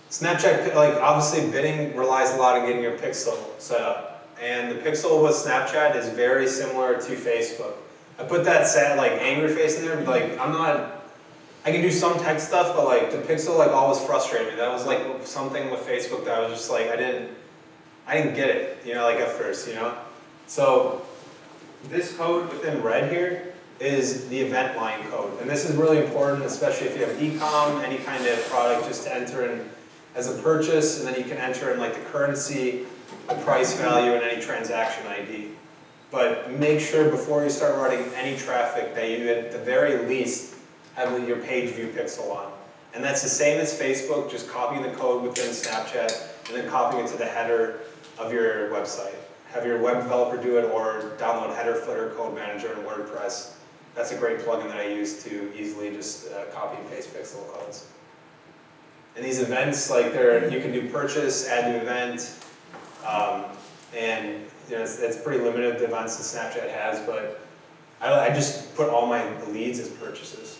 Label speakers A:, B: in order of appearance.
A: Snapchat, like obviously bidding relies a lot on getting your pixel set up. And the pixel with Snapchat is very similar to Facebook. I put that sad, like angry face in there, but like I can do some text stuff, but like the pixel like always frustrated me. That was like something with Facebook that I was just like, I didn't get it, you know, like at first, you know? So this code within red here is the event line code. And this is really important, especially if you have e-com, any kind of product, just to enter in as a purchase, and then you can enter in like the currency, the price value, and any transaction ID. But make sure before you start running any traffic that you at the very least have your page view pixel on. And that's the same as Facebook, just copying the code within Snapchat and then copying it to the header of your website. Have your web developer do it or download Header Footer Code Manager in WordPress. That's a great plugin that I use to easily just copy and paste pixel codes. And these events, like you can do purchase, add new event, and you know, it's pretty limited the events that Snapchat has, but I just put all my leads as purchases.